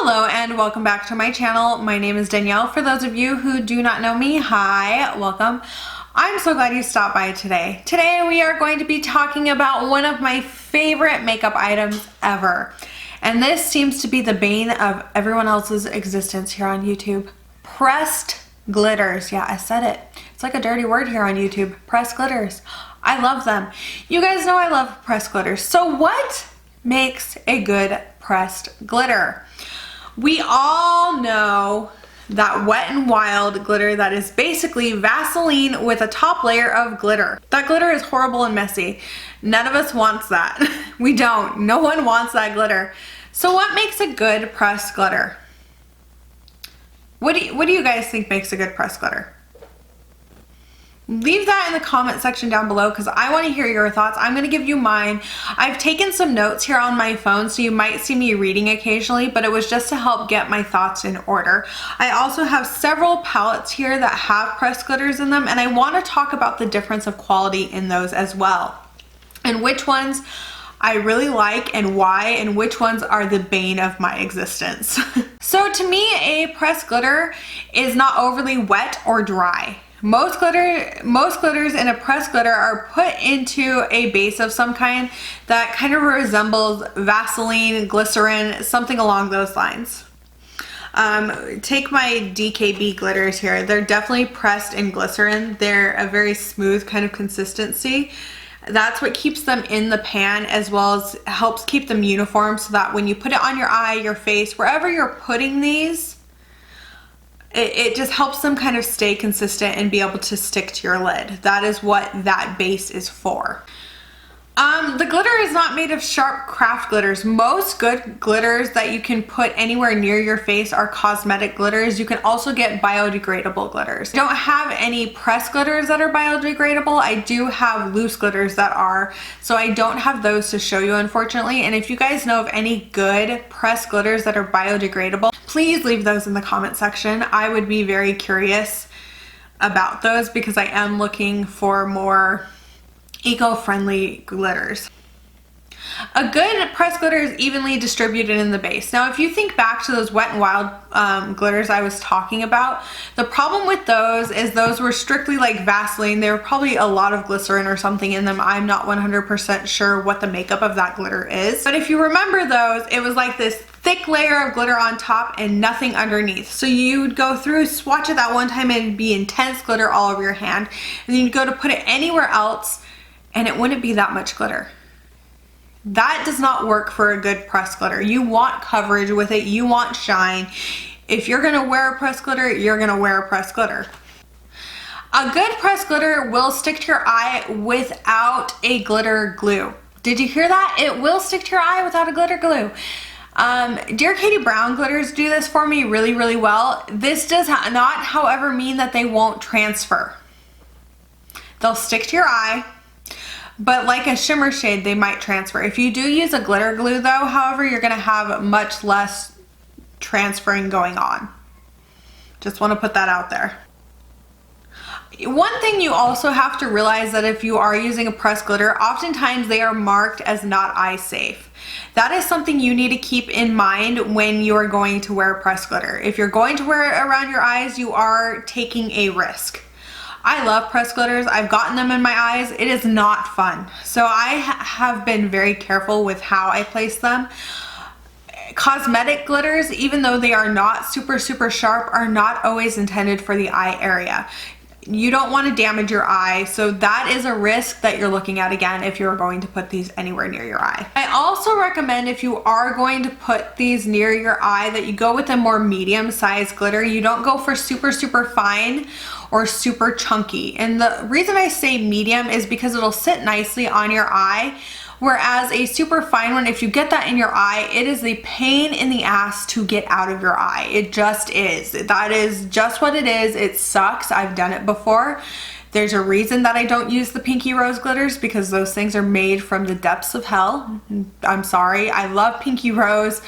Hello and welcome back to my channel. My name is Danielle. For those of you who do not know me, hi, welcome. I'm so glad you stopped by today. Today we are going to be talking about one of my favorite makeup items ever. And this seems to be the bane of everyone else's existence here on YouTube. Pressed glitters. Yeah, I said it. It's like a dirty word here on YouTube. Pressed glitters. I love them. You guys know I love pressed glitters. So what makes a good pressed glitter? We all know that Wet n Wild glitter that is basically Vaseline with a top layer of glitter. That glitter is horrible and messy. None of us wants that. We don't. No one wants that glitter. So what makes a good pressed glitter? What do you guys think makes a good pressed glitter? Leave that in the comment section down below because I want to hear your thoughts. I'm going to give you mine. I've taken some notes here on my phone, so you might see me reading occasionally, but it was just to help get my thoughts in order. I also have several palettes here that have pressed glitters in them, and I want to talk about the difference of quality in those as well, and which ones I really like and why, and which ones are the bane of my existence. So to me, a pressed glitter is not overly wet or dry. Most glitters in a pressed glitter are put into a base of some kind that kind of resembles Vaseline, glycerin, something along those lines. Take my DKB glitters here. They're definitely pressed in glycerin. They're a very smooth kind of consistency. That's what keeps them in the pan, as well as helps keep them uniform so that when you put it on your eye, your face, wherever you're putting these, it just helps them kind of stay consistent and be able to stick to your lid. That is what that base is for. The glitter is not made of sharp craft glitters. Most good glitters that you can put anywhere near your face are cosmetic glitters. You can also get biodegradable glitters. I don't have any pressed glitters that are biodegradable. I do have loose glitters that are, so I don't have those to show you, unfortunately. And if you guys know of any good pressed glitters that are biodegradable, please leave those in the comment section. I would be very curious about those because I am looking for more eco-friendly glitters. A good pressed glitter is evenly distributed in the base. Now, if you think back to those Wet n Wild glitters I was talking about, the problem with those is those were strictly like Vaseline. There were probably a lot of glycerin or something in them. I'm not 100% sure what the makeup of that glitter is. But if you remember those, it was like this thick layer of glitter on top and nothing underneath. So you'd go through, swatch it that one time, and it'd be intense glitter all over your hand. And then you'd go to put it anywhere else and it wouldn't be that much glitter. That does not work for a good pressed glitter. You want coverage with it. You want shine. If you're gonna wear a pressed glitter, you're gonna wear a pressed glitter. A good pressed glitter will stick to your eye without a glitter glue. Did you hear that? It will stick to your eye without a glitter glue. Dear Katie Brown glitters do this for me really, really well. This does not, however, mean that they won't transfer. They'll stick to your eye, but like a shimmer shade, they might transfer. If you do use a glitter glue though, however, you're gonna have much less transferring going on. Just wanna put that out there. One thing you also have to realize that if you are using a pressed glitter, oftentimes they are marked as not eye safe. That is something you need to keep in mind when you are going to wear pressed glitter. If you're going to wear it around your eyes, you are taking a risk. I love pressed glitters. I've gotten them in my eyes. It is not fun. So I have been very careful with how I place them. Cosmetic glitters, even though they are not super sharp, are not always intended for the eye area. You don't want to damage your eye, so that is a risk that you're looking at again if you're going to put these anywhere near your eye. I also recommend, if you are going to put these near your eye, that you go with a more medium-sized glitter. You don't go for super fine or super chunky. And the reason I say medium is because it'll sit nicely on your eye, whereas a super fine one, if you get that in your eye, it is a pain in the ass to get out of your eye. It just is. That is just what it is. It sucks. I've done it before. There's a reason that I don't use the Pinky Rose glitters, because those things are made from the depths of hell. I'm sorry. I love Pinky Rose.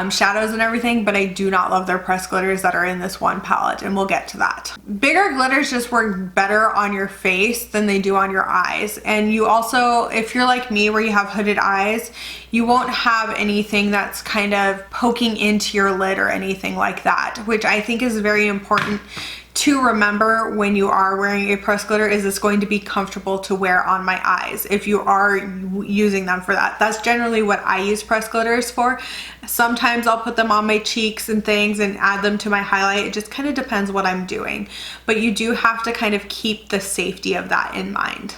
shadows and everything, but I do not love their pressed glitters that are in this one palette, and we'll get to that. Bigger glitters just work better on your face than they do on your eyes. And you also, if you're like me where you have hooded eyes, you won't have anything that's kind of poking into your lid or anything like that, which I think is very important to remember when you are wearing a pressed glitter. Is it's going to be comfortable to wear on my eyes if you are using them for that. That's generally what I use pressed glitters for. Sometimes I'll put them on my cheeks and things and add them to my highlight. It just kind of depends what I'm doing, but you do have to kind of keep the safety of that in mind.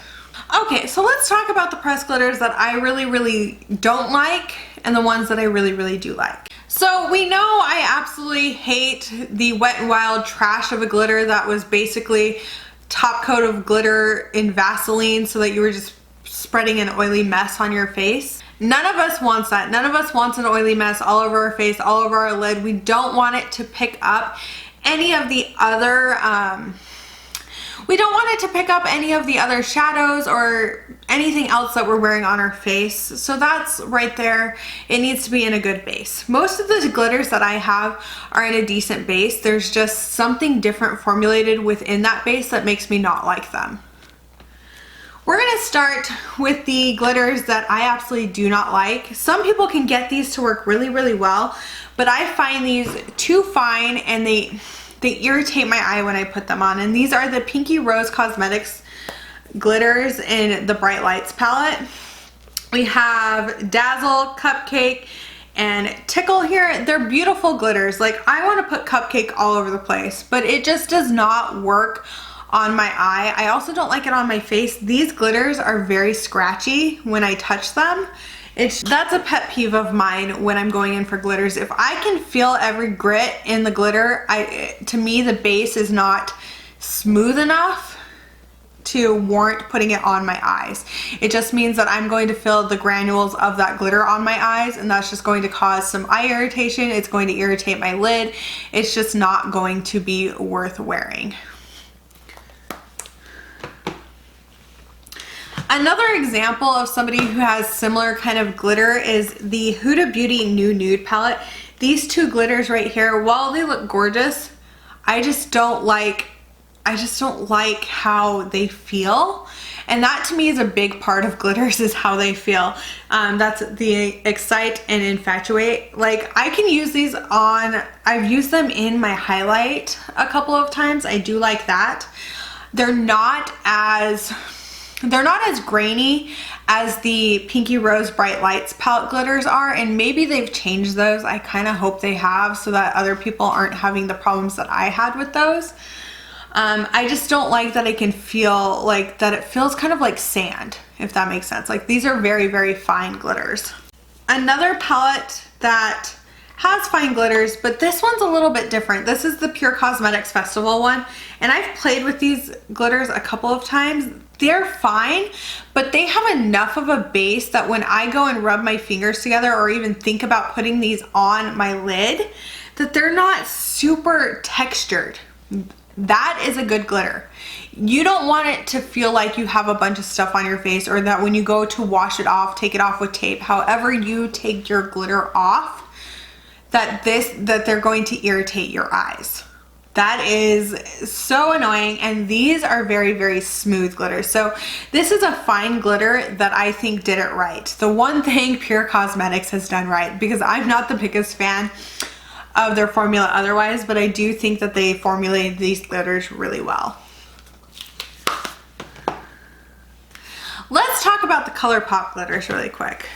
Okay, so let's talk about the pressed glitters that I really don't like and the ones that I really do like. So we know I absolutely hate the Wet n Wild trash of a glitter that was basically top coat of glitter in Vaseline so that you were just spreading an oily mess on your face. None of us wants that. None of us wants an oily mess all over our face, all over our lid. We don't want it to pick up any of the other shadows or anything else that we're wearing on our face. So that's right there. It needs to be in a good base. Most of the glitters that I have are in a decent base. There's just something different formulated within that base that makes me not like them. We're gonna start with the glitters that I absolutely do not like. Some people can get these to work really well, but I find these too fine and they irritate my eye when I put them on. And these are the Pinky Rose Cosmetics glitters in the Bright Lights palette. We have Dazzle, Cupcake, and Tickle here. They're beautiful glitters. Like, I want to put Cupcake all over the place, but it just does not work on my eye. I also don't like it on my face. These glitters are very scratchy when I touch them. That's a pet peeve of mine when I'm going in for glitters. If I can feel every grit in the glitter, to me the base is not smooth enough to warrant putting it on my eyes. It just means that I'm going to feel the granules of that glitter on my eyes, and that's just going to cause some eye irritation. It's going to irritate my lid. It's just not going to be worth wearing. Another example of somebody who has similar kind of glitter is the Huda Beauty Nude palette. These two glitters right here, while they look gorgeous, I just don't like how they feel. And that to me is a big part of glitters, is how they feel. That's the Excite and Infatuate. Like, I can use these on, I've used them in my highlight a couple of times. I do like that. They're not as grainy as the Pinky Rose Bright Lights palette glitters are, and maybe they've changed those. I kind of hope they have, so that other people aren't having the problems that I had with those. I just don't like that I can feel like that. It feels kind of like sand, if that makes sense. Like, these are very fine glitters. Another palette that has fine glitters, but this one's a little bit different. This is the Pure Cosmetics Festival one, and I've played with these glitters a couple of times. They're fine, but they have enough of a base that when I go and rub my fingers together or even think about putting these on my lid, that they're not super textured. That is a good glitter. You don't want it to feel like you have a bunch of stuff on your face, or that when you go to wash it off, take it off with tape, however you take your glitter off, that they're going to irritate your eyes. That is so annoying, and these are very smooth glitters. So this is a fine glitter that I think did it right. The one thing Pure Cosmetics has done right, because I'm not the biggest fan of their formula otherwise, but I do think that they formulated these glitters really well. Let's talk about the Colourpop glitters really quick,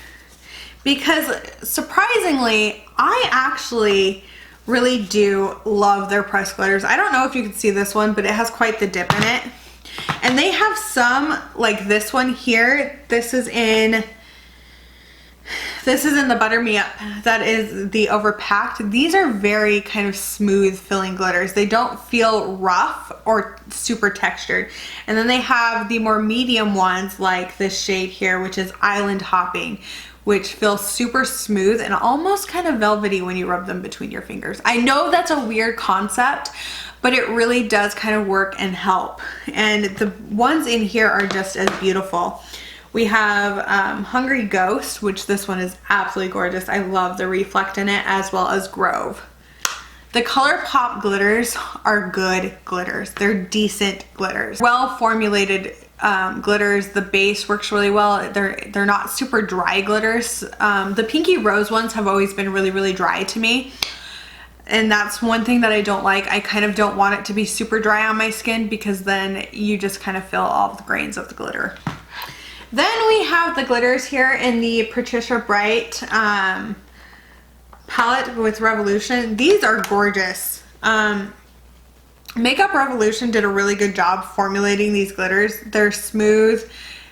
because surprisingly, I actually really do love their pressed glitters. I don't know if you can see this one, but it has quite the dip in it. And they have some, like this one here. This is in the Butter Me Up. That is the overpacked. These are very kind of smooth filling glitters. They don't feel rough or super textured. And then they have the more medium ones, like this shade here, which is Island Hopping, which feels super smooth and almost kind of velvety when you rub them between your fingers. I know that's a weird concept, but it really does kind of work and help. And the ones in here are just as beautiful. We have Hungry Ghost, which this one is absolutely gorgeous. I love the reflect in it, as well as Grove. The Colourpop glitters are good glitters. They're decent glitters. Well formulated glitters. The base works really well. They're not super dry glitters. The Pinky Rose ones have always been really, really dry to me. And that's one thing that I don't like. I kind of don't want it to be super dry on my skin, because then you just kind of feel all the grains of the glitter. Then we have the glitters here in the Patricia Bright palette with Revolution. These are gorgeous. Makeup Revolution did a really good job formulating these glitters. They're smooth.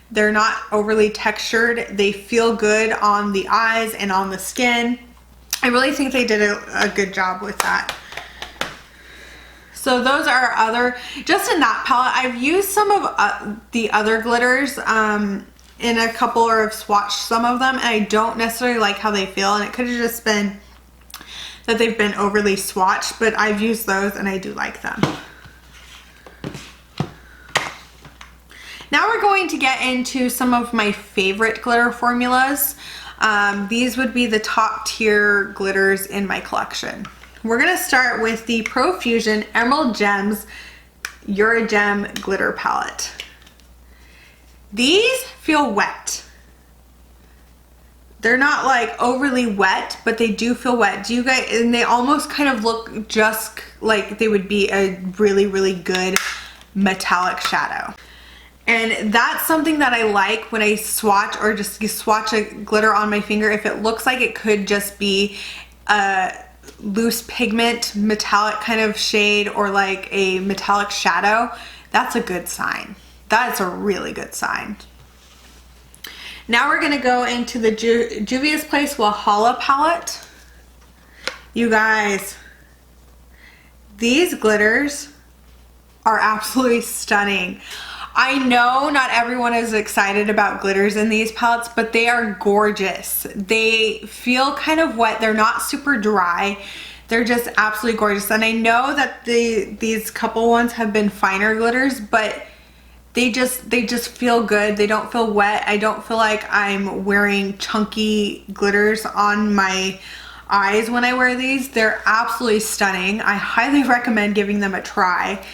They're not overly textured. They feel good on the eyes and on the skin. I really think they did a good job with that. So those are other, just in that palette, I've used some of the other glitters in a couple, or have swatched some of them, and I don't necessarily like how they feel, and it could have just been that they've been overly swatched, but I've used those and I do like them. Now we're going to get into some of my favorite glitter formulas. These would be the top tier glitters in my collection. We're gonna start with the Profusion Emerald Gems Eurogem Glitter Palette. These feel wet. They're not like overly wet, but they do feel wet. Do you guys, and they almost kind of look just like they would be a really, really good metallic shadow. And that's something that I like when I swatch, or just swatch a glitter on my finger. If it looks like it could just be a loose pigment metallic kind of shade, or like a metallic shadow, that's a good sign. That's a really good sign. Now we're gonna go into the Juvia's Place Wahala palette. You guys, these glitters are absolutely stunning. I know not everyone is excited about glitters in these palettes, but they are gorgeous. They feel kind of wet. They're not super dry. They're just absolutely gorgeous. And I know that these couple ones have been finer glitters, but they just feel good. They don't feel wet. I don't feel like I'm wearing chunky glitters on my eyes when I wear these. They're absolutely stunning. I highly recommend giving them a try.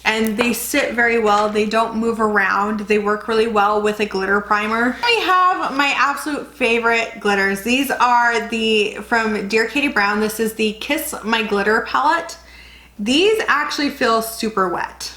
And they sit very well. They don't move around. They work really well with a glitter primer. We have my absolute favorite glitters. These are from Dear Katie Brown. This is the Kiss My Glitter palette. These actually feel super wet.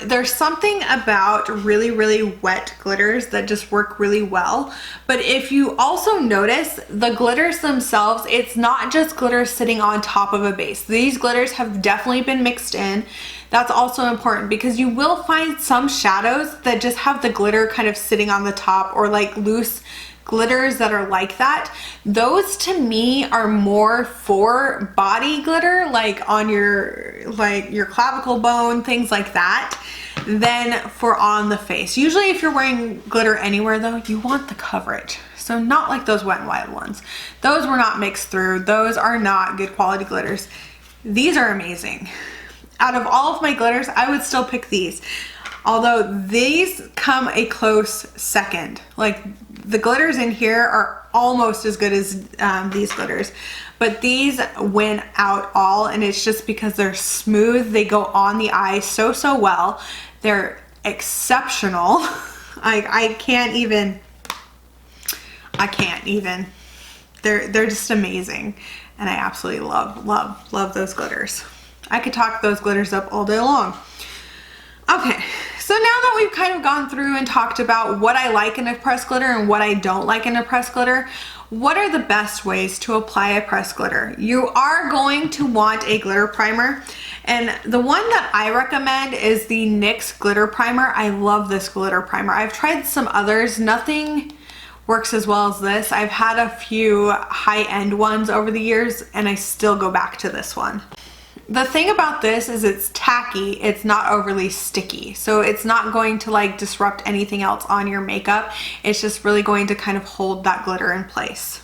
There's something about really, really wet glitters that just work really well. But if you also notice, the glitters themselves, it's not just glitters sitting on top of a base. These glitters have definitely been mixed in. That's also important, because you will find some shadows that just have the glitter kind of sitting on the top, or like loose glitters that are like that. Those to me are more for body glitter, like on your clavicle bone, things like that, than for on the face. Usually if you're wearing glitter anywhere though, you want the coverage. So not like those Wet n Wild ones. Those were not mixed through. Those are not good quality glitters. These are amazing. Out of all of my glitters, I would still pick these. Although these come a close second. Like the glitters in here are almost as good as these glitters, but these win out all, and it's just because they're smooth. They go on the eye so well. They're exceptional. I can't even. They're just amazing, and I absolutely love those glitters. I could talk those glitters up all day long. Okay, so now that we've kind of gone through and talked about what I like in a pressed glitter and what I don't like in a pressed glitter, what are the best ways to apply a pressed glitter? You are going to want a glitter primer, and the one that I recommend is the NYX glitter primer. I love this glitter primer. I've tried some others. Nothing works as well as this. I've had a few high-end ones over the years, and I still go back to this one. The thing about this is it's tacky, it's not overly sticky, so it's not going to like disrupt anything else on your makeup. It's just really going to kind of hold that glitter in place.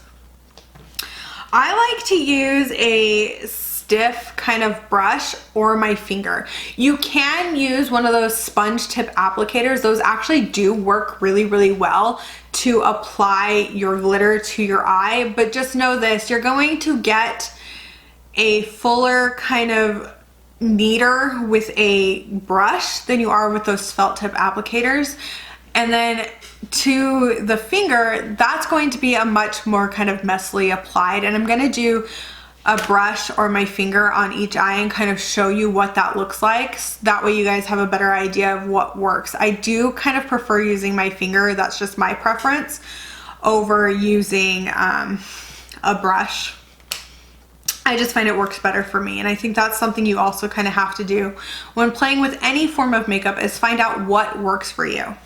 I like to use a stiff kind of brush or my finger. You can use one of those sponge tip applicators. Those actually do work really, really well to apply your glitter to your eye, but just know this, you're going to get a fuller kind of neater with a brush than you are with those felt tip applicators. And then to the finger, that's going to be a much more kind of messily applied. And I'm gonna do a brush or my finger on each eye and kind of show you what that looks like. That way you guys have a better idea of what works. I do kind of prefer using my finger, that's just my preference, over using a brush. I just find it works better for me, and I think that's something you also kind of have to do when playing with any form of makeup, is find out what works for you.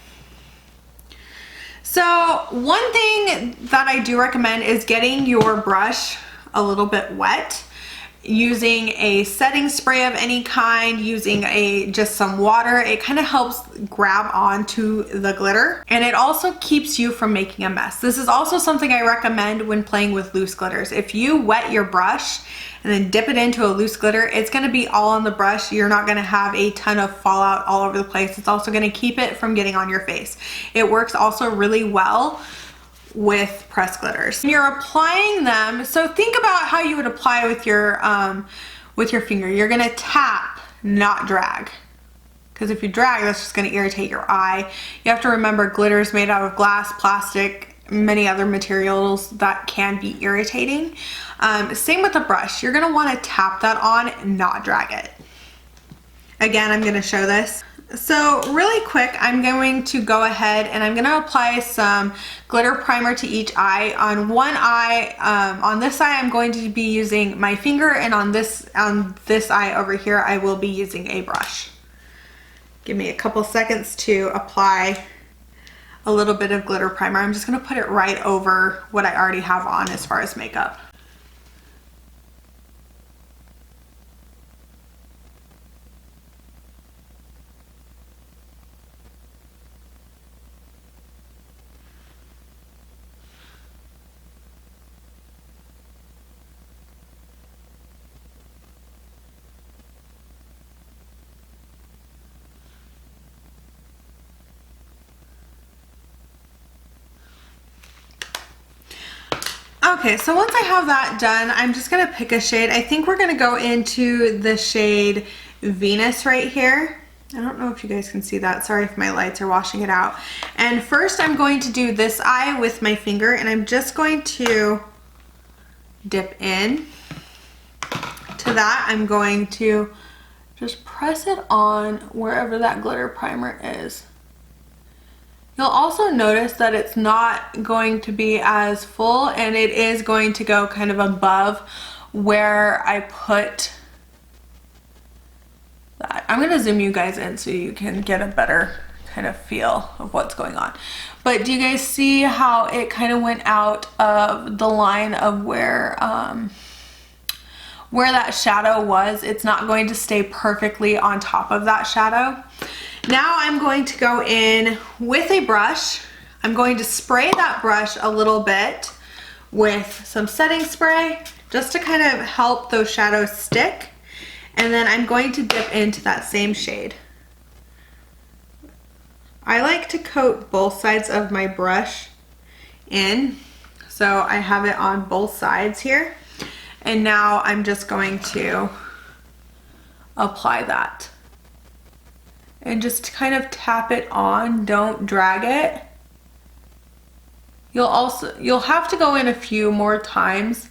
So one thing that I do recommend is getting your brush a little bit wet, using a setting spray of any kind, using just some water. It kind of helps grab onto the glitter, and it also keeps you from making a mess. This is also something I recommend when playing with loose glitters. If you wet your brush and then dip it into a loose glitter, it's going to be all on the brush. You're not going to have a ton of fallout all over the place. It's also going to keep it from getting on your face. It works also really well with pressed glitters. You're applying them, so think about how you would apply with your finger. You're gonna tap, not drag, because if you drag, that's just gonna irritate your eye. You have to remember glitter is made out of glass, plastic, many other materials that can be irritating. Same with the brush. You're gonna want to tap that on, not drag it. Again, I'm gonna show this. So really quick, I'm going to go ahead and I'm going to apply some glitter primer to each eye. On one eye, on this eye, I'm going to be using my finger, and on this eye over here, I will be using a brush. Give me a couple seconds to apply a little bit of glitter primer. I'm just going to put it right over what I already have on as far as makeup. Okay, so once I have that done, I'm just gonna pick a shade. I think we're gonna go into the shade Venus right here. I don't know if you guys can see that. Sorry if my lights are washing it out. And first I'm going to do this eye with my finger, and I'm just going to dip in. To that, I'm going to just press it on wherever that glitter primer is. You'll also notice that it's not going to be as full, and it is going to go kind of above where I put that. I'm going to zoom you guys in so you can get a better kind of feel of what's going on. But do you guys see how it kind of went out of the line of where that shadow was? It's not going to stay perfectly on top of that shadow. Now I'm going to go in with a brush. I'm going to spray that brush a little bit with some setting spray just to kind of help those shadows stick. And then I'm going to dip into that same shade. I like to coat both sides of my brush in, so I have it on both sides here. And now I'm just going to apply that. And just kind of tap it on, don't drag it. You'll have to go in a few more times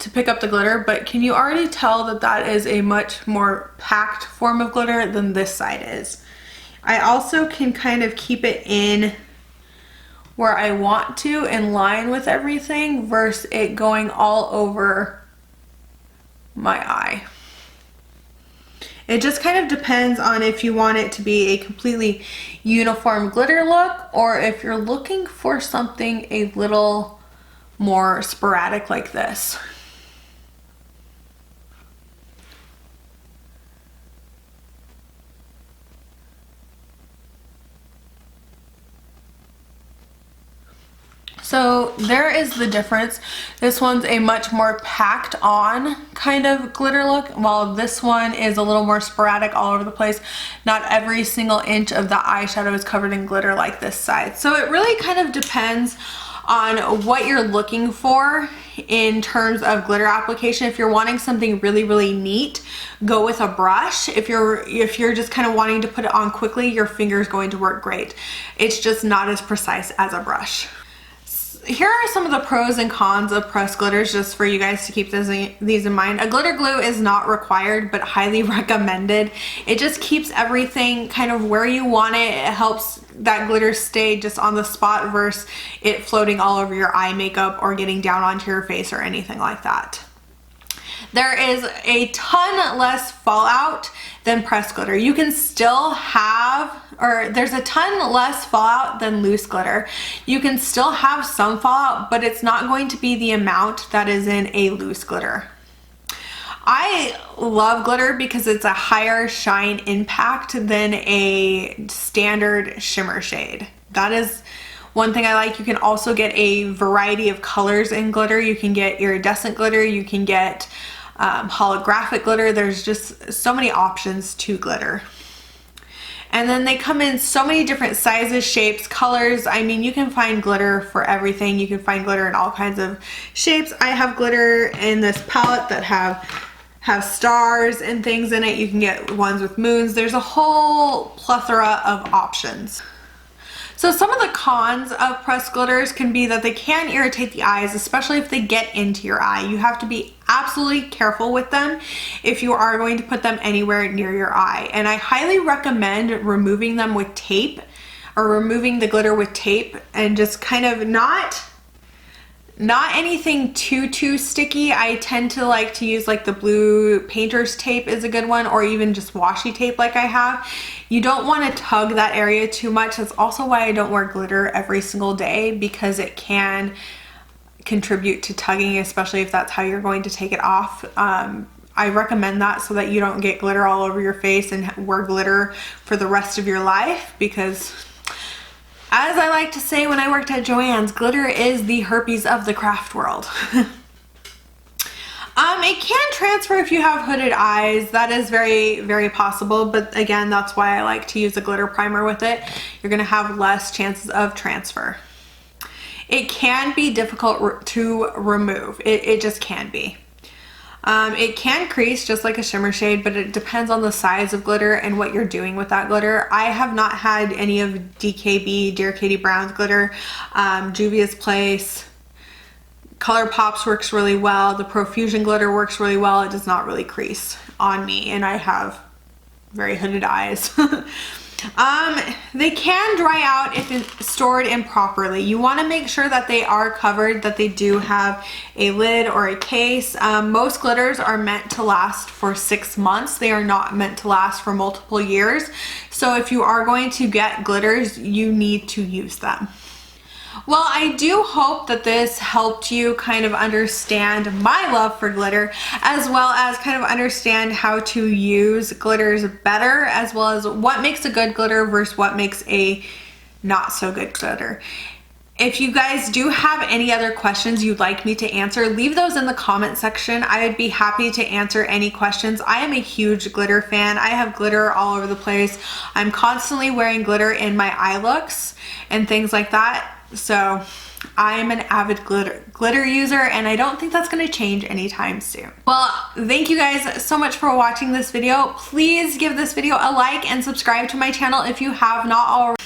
to pick up the glitter, but can you already tell that that is a much more packed form of glitter than this side is? I also can kind of keep it in where I want to, in line with everything, versus it going all over my eye. It just kind of depends on if you want it to be a completely uniform glitter look, or if you're looking for something a little more sporadic like this. So there is the difference. This one's a much more packed on kind of glitter look, while this one is a little more sporadic all over the place. Not every single inch of the eyeshadow is covered in glitter like this side. So it really kind of depends on what you're looking for in terms of glitter application. If you're wanting something really, really neat, go with a brush. If you're just kind of wanting to put it on quickly, your finger is going to work great. It's just not as precise as a brush. Here are some of the pros and cons of pressed glitters, just for you guys to keep these in mind. A glitter glue is not required, but highly recommended. It just keeps everything kind of where you want it. It helps that glitter stay just on the spot versus it floating all over your eye makeup or getting down onto your face or anything like that. There is a ton less fallout than pressed glitter. You can still have, or there's a ton less fallout than loose glitter. You can still have some fallout, but it's not going to be the amount that is in a loose glitter. I love glitter because it's a higher shine impact than a standard shimmer shade. That is one thing I like. You can also get a variety of colors in glitter. You can get iridescent glitter, you can get holographic glitter. There's just so many options to glitter. And then they come in so many different sizes, shapes, colors. I mean, you can find glitter for everything. You can find glitter in all kinds of shapes. I have glitter in this palette that have stars and things in it. You can get ones with moons. There's a whole plethora of options. So some of the cons of pressed glitters can be that they can irritate the eyes, especially if they get into your eye. You have to be absolutely careful with them if you are going to put them anywhere near your eye. And I highly recommend removing them with tape, or removing the glitter with tape, and just kind of not anything too sticky. I tend to like to use like the blue painter's tape is a good one, or even just washi tape like I have. You don't want to tug that area too much. That's also why I don't wear glitter every single day, because it can contribute to tugging, especially if that's how you're going to take it off. I recommend that so that you don't get glitter all over your face and wear glitter for the rest of your life, because as I like to say when I worked at Joann's, glitter is the herpes of the craft world. It can transfer if you have hooded eyes. That is very, very possible, but again, that's why I like to use a glitter primer with it. You're gonna have less chances of transfer. It can be difficult to remove. It just can be. It can crease just like a shimmer shade, but it depends on the size of glitter and what you're doing with that glitter. I have not had any of DKB, Dear Katie Brown's glitter. Juvia's Place, Colourpop's works really well. The Profusion glitter works really well. It does not really crease on me, and I have very hooded eyes. They can dry out if stored improperly. You want to make sure that they are covered, that they do have a lid or a case. Most glitters are meant to last for 6 months. They are not meant to last for multiple years. So if you are going to get glitters, you need to use them. Well, I do hope that this helped you kind of understand my love for glitter, as well as kind of understand how to use glitters better, as well as what makes a good glitter versus what makes a not so good glitter. If you guys do have any other questions you'd like me to answer, leave those in the comment section. I would be happy to answer any questions. I am a huge glitter fan. I have glitter all over the place. I'm constantly wearing glitter in my eye looks and things like that. So I am an avid glitter user, and I don't think that's going to change anytime soon. Well, thank you guys so much for watching this video. Please give this video a like and subscribe to my channel if you have not already.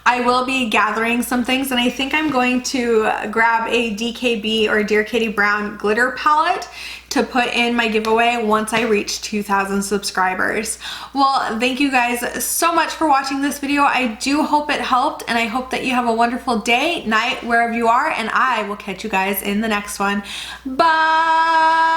I will be gathering some things, and I think I'm going to grab a DKB or Dear Katie Brown glitter palette to put in my giveaway once I reach 2,000 subscribers. Well, thank you guys so much for watching this video. I do hope it helped, and I hope that you have a wonderful day, night, wherever you are, and I will catch you guys in the next one. Bye!